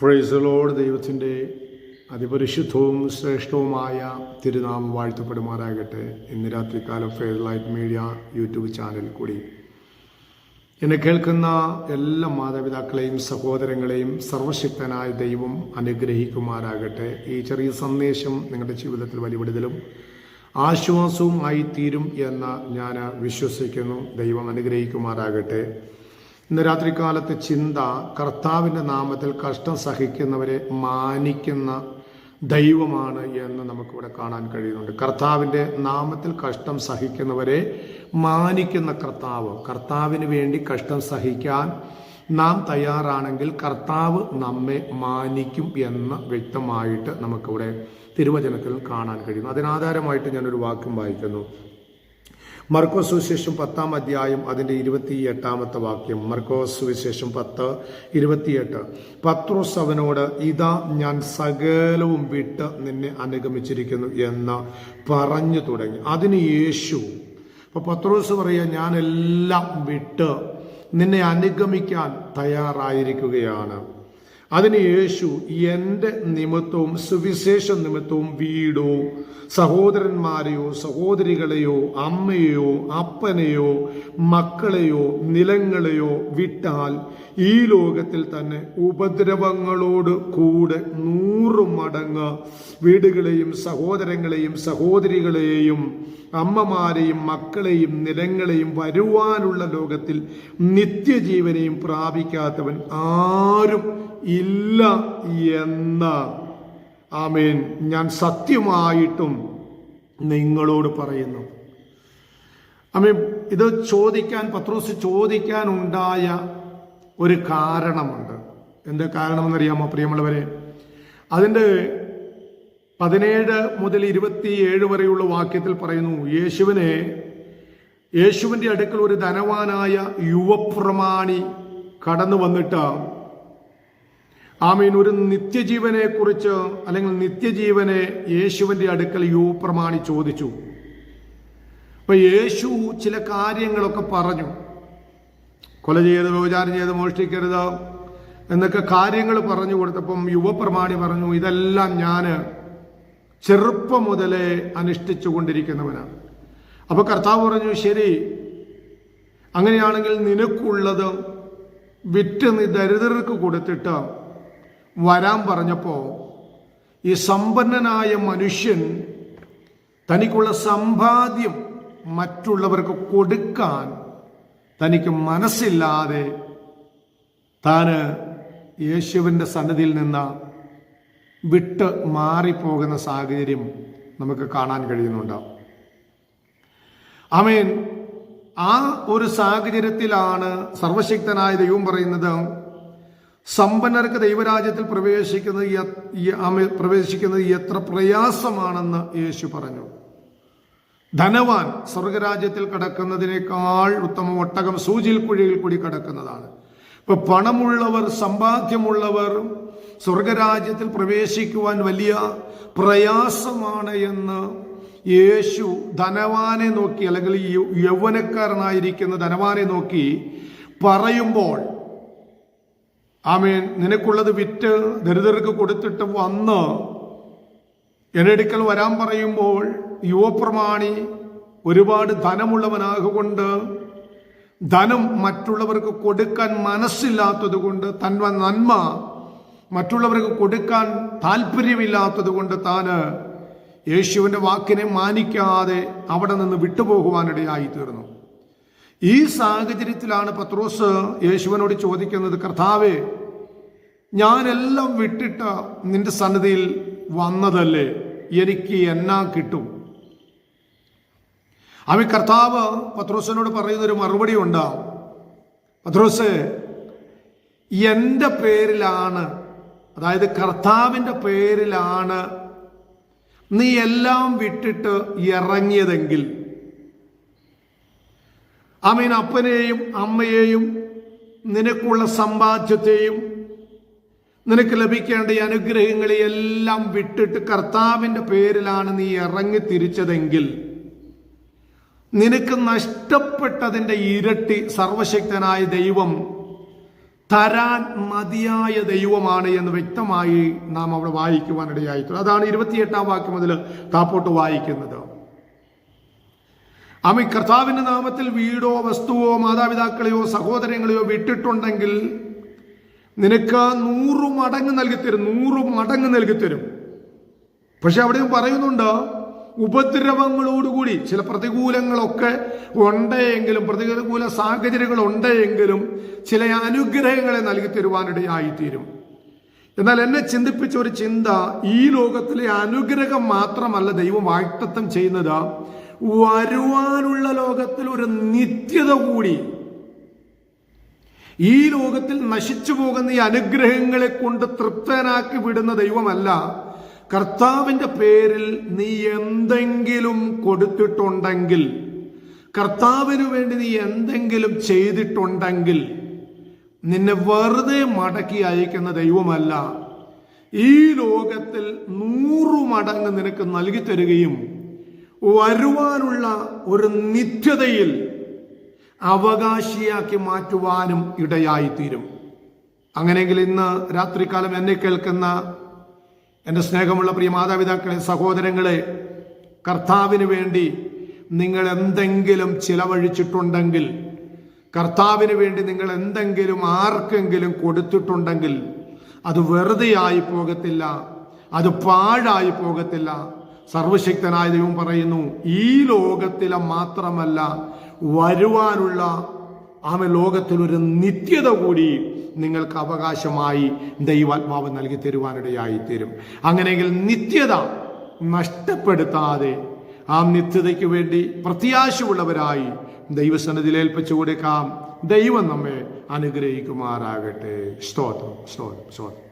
Praise the Lord. ദൈവത്തിൻ്റെ അതിപരിശുദ്ധവും ശ്രേഷ്ഠവുമായ തിരുനാമം വാഴ്ത്തപ്പെടുമാറാകട്ടെ. ഇന്ന് രാത്രികാലം fair light media YouTube channel കൂടി എന്നെ കേൾക്കുന്ന എല്ലാ മാതാപിതാക്കളെയും സഹോദരങ്ങളെയും സർവശക്തനായ ദൈവം അനുഗ്രഹിക്കുമാറാകട്ടെ. ഈ ചെറിയ സന്ദേശം നിങ്ങളുടെ ജീവിതത്തിൽ വലിയ വിടുതലും ആശ്വാസവും ആയിത്തീരും എന്ന് ഞാൻ വിശ്വസിക്കുന്നു. ദൈവം അനുഗ്രഹിക്കുമാറാകട്ടെ. ഇന്ന് രാത്രികാലത്തെ ചിന്ത, കർത്താവിൻ്റെ നാമത്തിൽ കഷ്ടം സഹിക്കുന്നവരെ മാനിക്കുന്ന ദൈവമാണ് എന്ന് നമുക്കിവിടെ കാണാൻ കഴിയുന്നുണ്ട്. കർത്താവിൻ്റെ നാമത്തിൽ കഷ്ടം സഹിക്കുന്നവരെ മാനിക്കുന്ന കർത്താവിന് വേണ്ടി കഷ്ടം സഹിക്കാൻ നാം തയ്യാറാണെങ്കിൽ കർത്താവ് നമ്മെ മാനിക്കും എന്ന് വ്യക്തമായിട്ട് നമുക്കിവിടെ തിരുവചനത്തിൽ കാണാൻ കഴിയുന്നു. അതിനാധാരമായിട്ട് ഞാനൊരു വാക്യം വായിക്കുന്നു. മർക്കോസ് സുവിശേഷം 10-ാം അധ്യായം അതിൻ്റെ 28-ാമത്തെ വാക്യം. മർക്കോസ് സുവിശേഷം 10:28. പത്രോസ് അവനോട്, ഇതാ ഞാൻ സകലവും വിട്ട് നിന്നെ അനുഗമിച്ചിരിക്കുന്നു എന്ന് പറഞ്ഞു തുടങ്ങി. അതിന് യേശു, അപ്പോൾ പത്രോസ് പറയുക, ഞാനെല്ലാം വിട്ട് നിന്നെ അനുഗമിക്കാൻ തയ്യാറായിരിക്കുകയാണ്. അതിന് യേശു, എൻ്റെ നിമിത്തവും സുവിശേഷ നിമിത്തവും വീടോ സഹോദരന്മാരെയോ സഹോദരികളെയോ അമ്മയെയോ അപ്പനെയോ മക്കളെയോ നിലങ്ങളെയോ വിട്ടാൽ ഈ ലോകത്തിൽ തന്നെ ഉപദ്രവങ്ങളോട് കൂടെ 100 മടങ്ങ് വീടുകളെയും സഹോദരങ്ങളെയും സഹോദരികളെയും അമ്മമാരെയും മക്കളെയും നിലങ്ങളെയും വരുവാനുള്ള ലോകത്തിൽ നിത്യജീവനെയും പ്രാപിക്കാത്തവൻ ആരും ഇല്ല എന്ന്, ആമേൻ, ഞാൻ സത്യമായിട്ടും നിങ്ങളോട് പറയുന്നു. ആമേൻ. ഇത് പത്രോസ് ചോദിക്കാനുണ്ടായ ഒരു കാരണമുണ്ട്. എന്താ കാരണമെന്നറിയാമോ പ്രിയമുള്ളവരെ? അതിൻ്റെ 17 മുതൽ 27 വരെയുള്ള വാക്യത്തിൽ പറയുന്നു, യേശുവിൻ്റെ അടുക്കൽ ഒരു ധനവാനായ യുവപ്രമാണി കടന്നു വന്നിട്ട് ആമീൻ ഒരു നിത്യജീവനെ കുറിച്ച് അല്ലെങ്കിൽ നിത്യജീവനെ യേശുവിൻ്റെ അടുക്കൽ യുവപ്രമാണി ചോദിച്ചു. അപ്പൊ യേശു ചില കാര്യങ്ങളൊക്കെ പറഞ്ഞു. കൊല ചെയ്ത്, വ്യഭിചാരം ചെയ്ത്, മോഷ്ടിക്കരുത് എന്നൊക്കെ കാര്യങ്ങൾ പറഞ്ഞു കൊടുത്തപ്പം യുവപ്രമാണി പറഞ്ഞു, ഇതെല്ലാം ഞാൻ ചെറുപ്പം മുതലേ അനുഷ്ഠിച്ചു കൊണ്ടിരിക്കുന്നവനാണ്. അപ്പൊ കർത്താവ് പറഞ്ഞു, ശരി, അങ്ങനെയാണെങ്കിൽ നിനക്കുള്ളത് വിറ്റ് നീ ദരിദ്രർക്ക് കൊടുത്തിട്ട് വരാൻ പറഞ്ഞപ്പോ ഈ സമ്പന്നനായ മനുഷ്യൻ തനിക്കുള്ള സമ്പാദ്യം മറ്റുള്ളവർക്ക് കൊടുക്കാൻ തനിക്ക് മനസ്സില്ലാതെ താന് യേശുവിൻ്റെ സന്നിധിയിൽ നിന്ന് വിട്ട് മാറിപ്പോകുന്ന സാഹചര്യം നമുക്ക് കാണാൻ കഴിയുന്നുണ്ട്. ആമേൻ. ആ ഒരു സാഹചര്യത്തിലാണ് സർവശക്തനായ ദൈവം പറയുന്നത്, സമ്പന്നർക്ക് ദൈവരാജ്യത്തിൽ പ്രവേശിക്കുന്നത് എത്ര പ്രയാസമാണെന്ന് യേശു പറഞ്ഞു. ധനവാൻ സ്വർഗരാജ്യത്തിൽ കടക്കുന്നതിനേക്കാൾ ഉത്തമം ഒട്ടകം സൂചിൽ കുഴിയിൽ കൂടി കടക്കുന്നതാണ്. ഇപ്പൊ പണമുള്ളവർ, സമ്പാദ്യമുള്ളവർ സ്വർഗരാജ്യത്തിൽ പ്രവേശിക്കുവാൻ വലിയ പ്രയാസമാണ് എന്ന് യേശു ധനവാനെ നോക്കി, അല്ലെങ്കിൽ യൗവനക്കാരനായിരിക്കുന്ന ധനവാനെ നോക്കി പറയുമ്പോൾ, ആമേൻ, നിനക്കുള്ളത് വിറ്റ് ദരിദ്രർക്ക് കൊടുത്തിട്ട് വന്ന് എൻ്റെ അടുക്കൽ വരാൻ പറയുമ്പോൾ യുവപ്രമാണി ഒരുപാട് ധനമുള്ളവനാകൊണ്ട് ധനം മറ്റുള്ളവർക്ക് കൊടുക്കാൻ മനസ്സില്ലാത്തത് കൊണ്ട്, തൻ്റെ നന്മ മറ്റുള്ളവർക്ക് കൊടുക്കാൻ താല്പര്യമില്ലാത്തത് കൊണ്ട് താന് യേശുവിൻ്റെ വാക്കിനെ മാനിക്കാതെ അവിടെ നിന്ന് വിട്ടുപോകുവാനിടയായി തീർന്നു. ഈ സാഹചര്യത്തിലാണ് പത്രോസ് യേശുവിനോട് ചോദിക്കുന്നത്, കർത്താവേ, ഞാനെല്ലാം വിട്ടിട്ട് നിന്റെ സന്നിധിയിൽ വന്നതല്ലേ, എനിക്ക് എന്നാ കിട്ടും? കർത്താവ് പത്രോസിനോട് പറയുന്നൊരു മറുപടി ഉണ്ടാവും. പത്രോസ്, എൻ്റെ പേരിലാണ്, അതായത് കർത്താവിൻ്റെ പേരിലാണ് നീ എല്ലാം വിട്ടിട്ട് ഇറങ്ങിയതെങ്കിൽ, ആമീൻ, അപ്പനെയും അമ്മയെയും നിനക്കുള്ള സമ്പാദ്യത്തെയും നിനക്ക് ലഭിക്കേണ്ട ഈ അനുഗ്രഹങ്ങളെയെല്ലാം വിട്ടിട്ട് കർത്താവിൻ്റെ പേരിലാണ് നീ ഇറങ്ങി തിരിച്ചതെങ്കിൽ നിനക്ക് നഷ്ടപ്പെട്ടതിൻ്റെ ഇരട്ടി സർവശക്തനായ ദൈവം തരാൻ മതിയായ ദൈവമാണ് എന്ന് വ്യക്തമായി നാം അവിടെ വായിക്കുവാനിടയായിട്ടുണ്ട്. അതാണ് 28-ാം വാക്യം മുതൽ താപ്പോട്ട് വായിക്കുന്നത്. ആമേൻ. കർത്താവിന്റെ നാമത്തിൽ വീടോ വസ്തുവോ മാതാപിതാക്കളെയോ സഹോദരങ്ങളെയോ വിട്ടിട്ടുണ്ടെങ്കിൽ നിനക്ക് 100 മടങ്ങ് നൽകിത്തരും, 100 മടങ്ങ് നൽകിത്തരും. പക്ഷെ അവിടെയും പറയുന്നുണ്ട്, ഉപദ്രവങ്ങളോടുകൂടി ചില പ്രതികൂലങ്ങളൊക്കെ ഉണ്ടെങ്കിലും, പ്രതികൂല സാഹചര്യങ്ങൾ ഉണ്ടെങ്കിലും ചില അനുഗ്രഹങ്ങളെ നൽകി തരുവാനിടയായിത്തീരും. എന്നാൽ എന്നെ ചിന്തിപ്പിച്ച ഒരു ചിന്ത, ഈ ലോകത്തിലെ അനുഗ്രഹം മാത്രമല്ല ദൈവം വാഗ്ദത്തം ചെയ്യുന്നത്, വരുവാനുള്ള ലോകത്തിൽ ഒരു നിത്യത കൂടി. ഈ ലോകത്തിൽ നശിച്ചു പോകുന്ന ഈ അനുഗ്രഹങ്ങളെ കൊണ്ട് തൃപ്തനാക്കി വിടുന്ന ദൈവമല്ല. കർത്താവിന്റെ പേരിൽ നീ എന്തെങ്കിലും കൊടുത്തിട്ടുണ്ടെങ്കിൽ, കർത്താവിന് വേണ്ടി നീ എന്തെങ്കിലും ചെയ്തിട്ടുണ്ടെങ്കിൽ നിന്നെ വെറുതെ മടക്കി അയക്കുന്ന ദൈവമല്ല. ഈ ലോകത്തിൽ 100 മടങ്ങ് നിനക്ക് നൽകി തരികയും വരുവാനുള്ള ഒരു നിത്യതയിൽ അവകാശിയാക്കി മാറ്റുവാനും ഇടയായിത്തീരും. അങ്ങനെയെങ്കിൽ ഇന്ന് രാത്രികാലം എന്നെ കേൾക്കുന്ന എൻ്റെ സ്നേഹമുള്ള പ്രിയ മാതാപിതാക്കളെ, സഹോദരങ്ങളെ, കർത്താവിന് വേണ്ടി നിങ്ങൾ എന്തെങ്കിലും ചിലവഴിച്ചിട്ടുണ്ടെങ്കിൽ, കർത്താവിന് വേണ്ടി നിങ്ങൾ എന്തെങ്കിലും ആർക്കെങ്കിലും കൊടുത്തിട്ടുണ്ടെങ്കിൽ അത് വെറുതെ ആയി പോകത്തില്ല, അത് പാഴായി പോകത്തില്ല. സർവശക്തനായ ദൈവം പറയുന്നു, ഈ ലോകത്തിലെ മാത്രമല്ല വരുവാനുള്ള ലോകത്തിൽ ഒരു നിത്യത കൂടി നിങ്ങൾക്ക് അവകാശമായി ദൈവാത്മാവ് നൽകി തരുവാനിടയായിത്തീരും. അങ്ങനെയെങ്കിൽ നിത്യത നഷ്ടപ്പെടുത്താതെ ആ നിത്യതയ്ക്ക് വേണ്ടി പ്രത്യാശയുള്ളവരായി ദൈവസന്നിധിയിൽ ഏൽപ്പിച്ചു കൊടുക്കാം. ദൈവം നമ്മെ അനുഗ്രഹിക്കുമാറാകട്ടെ. സ്തോത്രം, സ്തോത്രം, സ്തോത്രം.